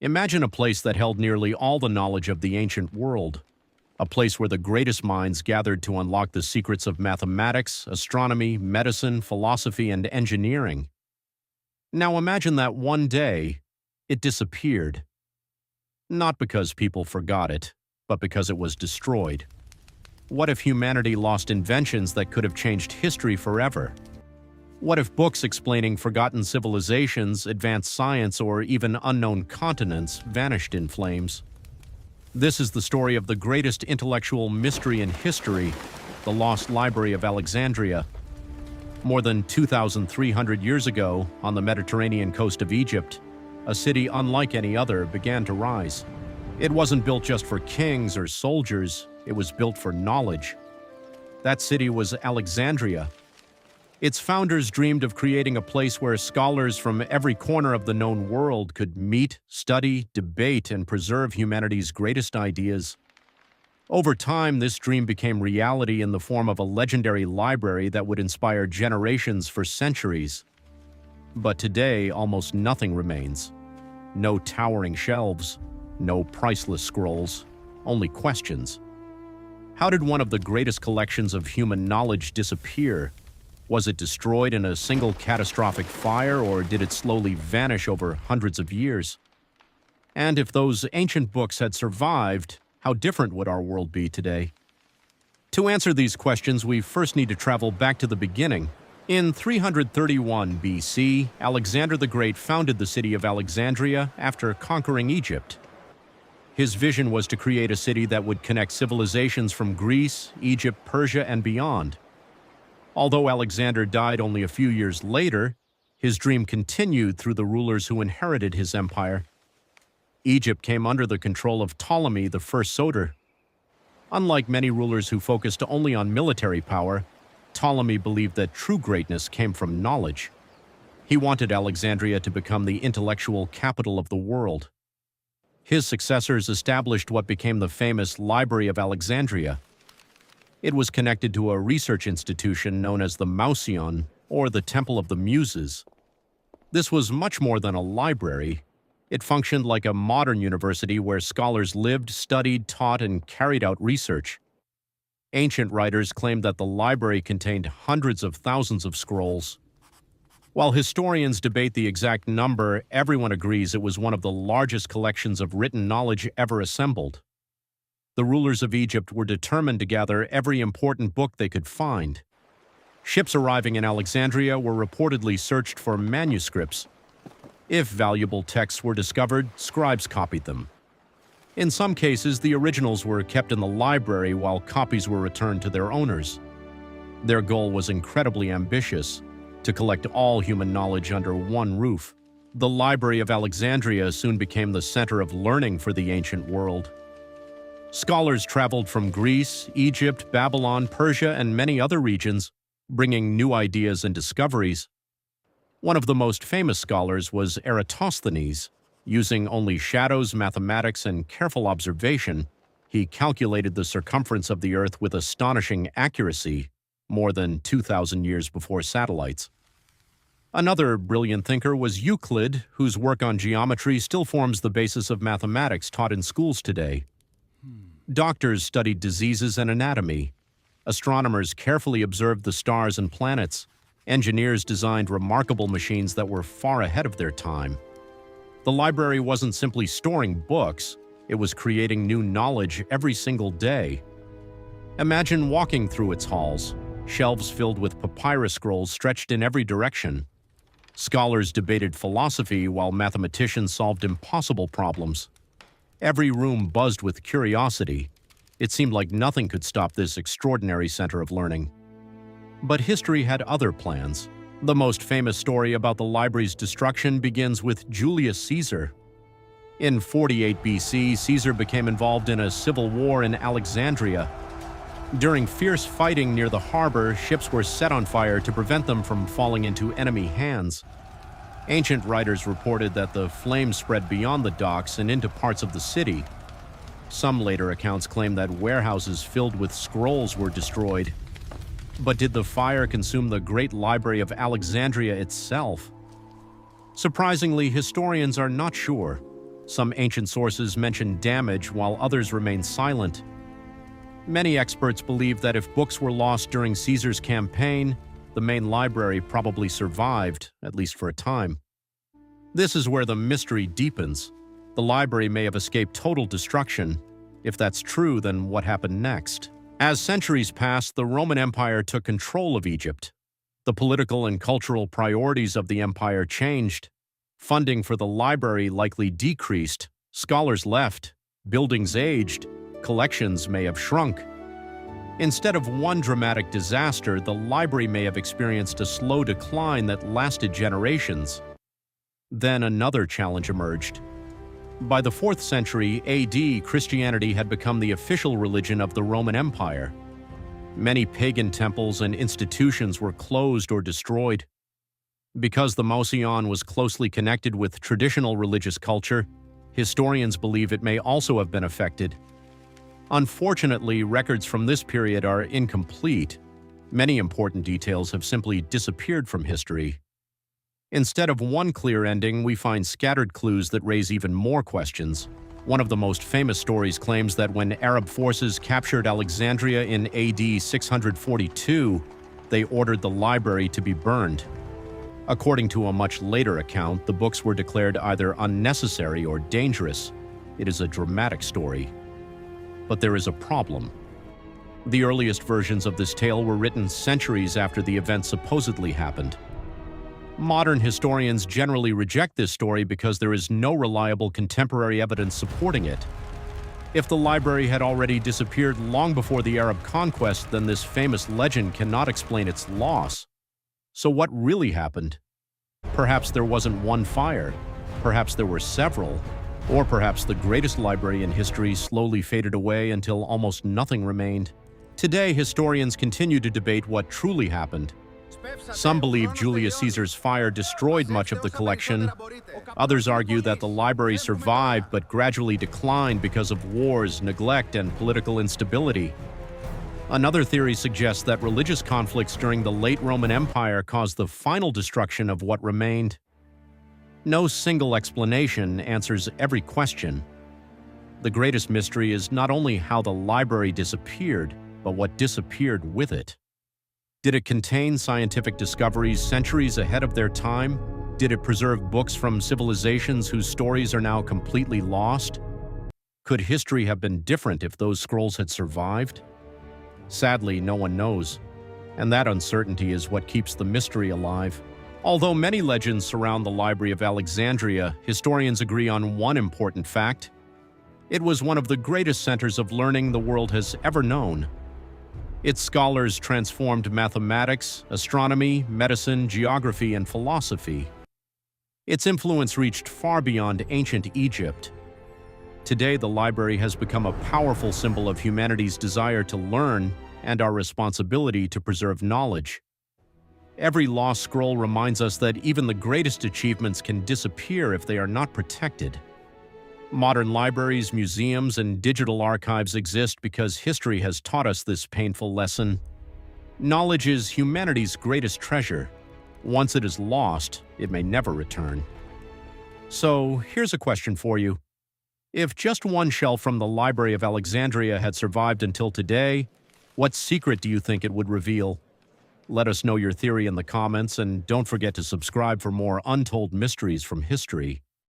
Imagine a place that held nearly all the knowledge of the ancient world, a place where the greatest minds gathered to unlock the secrets of mathematics, astronomy, medicine, philosophy, and engineering. Now imagine that one day, it disappeared. Not because people forgot it, but because it was destroyed. What if humanity lost inventions that could have changed history forever? What if books explaining forgotten civilizations, advanced science, or even unknown continents vanished in flames? This is the story of the greatest intellectual mystery in history, the lost Library of Alexandria. More than 2,300 years ago, on the Mediterranean coast of Egypt, a city unlike any other began to rise. It wasn't built just for kings or soldiers, it was built for knowledge. That city was Alexandria. Its founders dreamed of creating a place where scholars from every corner of the known world could meet, study, debate, and preserve humanity's greatest ideas. Over time, this dream became reality in the form of a legendary library that would inspire generations for centuries. But today, almost nothing remains. No towering shelves, no priceless scrolls, only questions. How did one of the greatest collections of human knowledge disappear? Was it destroyed in a single catastrophic fire, or did it slowly vanish over hundreds of years? And if those ancient books had survived, how different would our world be today? To answer these questions, we first need to travel back to the beginning. In 331 BC, Alexander the Great founded the city of Alexandria after conquering Egypt. His vision was to create a city that would connect civilizations from Greece, Egypt, Persia, and beyond. Although Alexander died only a few years later, his dream continued through the rulers who inherited his empire. Egypt came under the control of Ptolemy the First Soter. Unlike many rulers who focused only on military power, Ptolemy believed that true greatness came from knowledge. He wanted Alexandria to become the intellectual capital of the world. His successors established what became the famous Library of Alexandria. It was connected to a research institution known as the Mausoleum, or the Temple of the Muses. This was much more than a library. It functioned like a modern university where scholars lived, studied, taught, and carried out research. Ancient writers claimed that the library contained hundreds of thousands of scrolls. While historians debate the exact number, everyone agrees it was one of the largest collections of written knowledge ever assembled. The rulers of Egypt were determined to gather every important book they could find. Ships arriving in Alexandria were reportedly searched for manuscripts. If valuable texts were discovered, scribes copied them. In some cases, the originals were kept in the library while copies were returned to their owners. Their goal was incredibly ambitious: to collect all human knowledge under one roof. The Library of Alexandria soon became the center of learning for the ancient world. Scholars traveled from Greece, Egypt, Babylon, Persia, and many other regions, bringing new ideas and discoveries. One of the most famous scholars was Eratosthenes. Using only shadows, mathematics, and careful observation, he calculated the circumference of the Earth with astonishing accuracy, more than 2,000 years before satellites. Another brilliant thinker was Euclid, whose work on geometry still forms the basis of mathematics taught in schools today. Doctors studied diseases and anatomy. Astronomers carefully observed the stars and planets. Engineers designed remarkable machines that were far ahead of their time. The library wasn't simply storing books, it was creating new knowledge every single day. Imagine walking through its halls, shelves filled with papyrus scrolls stretched in every direction. Scholars debated philosophy while mathematicians solved impossible problems. Every room buzzed with curiosity. It seemed like nothing could stop this extraordinary center of learning. But history had other plans. The most famous story about the library's destruction begins with Julius Caesar. In 48 BC, Caesar became involved in a civil war in Alexandria. During fierce fighting near the harbor, ships were set on fire to prevent them from falling into enemy hands. Ancient writers reported that the flames spread beyond the docks and into parts of the city. Some later accounts claim that warehouses filled with scrolls were destroyed. But did the fire consume the great Library of Alexandria itself? Surprisingly, historians are not sure. Some ancient sources mention damage, while others remain silent. Many experts believe that if books were lost during Caesar's campaign, the main library probably survived, at least for a time. This is where the mystery deepens. The library may have escaped total destruction. If that's true, then what happened next? As centuries passed, the Roman Empire took control of Egypt. The political and cultural priorities of the empire changed. Funding for the library likely decreased, scholars left, buildings aged, collections may have shrunk. Instead of one dramatic disaster, the library may have experienced a slow decline that lasted generations. Then another challenge emerged. By the 4th century AD, Christianity had become the official religion of the Roman Empire. Many pagan temples and institutions were closed or destroyed. Because the Mouseion was closely connected with traditional religious culture, historians believe it may also have been affected. Unfortunately, records from this period are incomplete. Many important details have simply disappeared from history. Instead of one clear ending, we find scattered clues that raise even more questions. One of the most famous stories claims that when Arab forces captured Alexandria in AD 642, they ordered the library to be burned. According to a much later account, the books were declared either unnecessary or dangerous. It is a dramatic story. But there is a problem. The earliest versions of this tale were written centuries after the event supposedly happened. Modern historians generally reject this story because there is no reliable contemporary evidence supporting it. If the library had already disappeared long before the Arab conquest, then this famous legend cannot explain its loss. So what really happened? Perhaps there wasn't one fire. Perhaps there were several. Or perhaps the greatest library in history slowly faded away until almost nothing remained. Today, historians continue to debate what truly happened. Some believe Julius Caesar's fire destroyed much of the collection. Others argue that the library survived but gradually declined because of wars, neglect, and political instability. Another theory suggests that religious conflicts during the late Roman Empire caused the final destruction of what remained. No single explanation answers every question. The greatest mystery is not only how the library disappeared, but what disappeared with it. Did it contain scientific discoveries centuries ahead of their time? Did it preserve books from civilizations whose stories are now completely lost? Could history have been different if those scrolls had survived? Sadly, no one knows, and that uncertainty is what keeps the mystery alive. Although many legends surround the Library of Alexandria, historians agree on one important fact. It was one of the greatest centers of learning the world has ever known. Its scholars transformed mathematics, astronomy, medicine, geography, and philosophy. Its influence reached far beyond ancient Egypt. Today, the library has become a powerful symbol of humanity's desire to learn and our responsibility to preserve knowledge. Every lost scroll reminds us that even the greatest achievements can disappear if they are not protected. Modern libraries, museums, and digital archives exist because history has taught us this painful lesson. Knowledge is humanity's greatest treasure. Once it is lost, it may never return. So, here's a question for you. If just one shelf from the Library of Alexandria had survived until today, what secret do you think it would reveal? Let us know your theory in the comments, and don't forget to subscribe for more untold mysteries from history.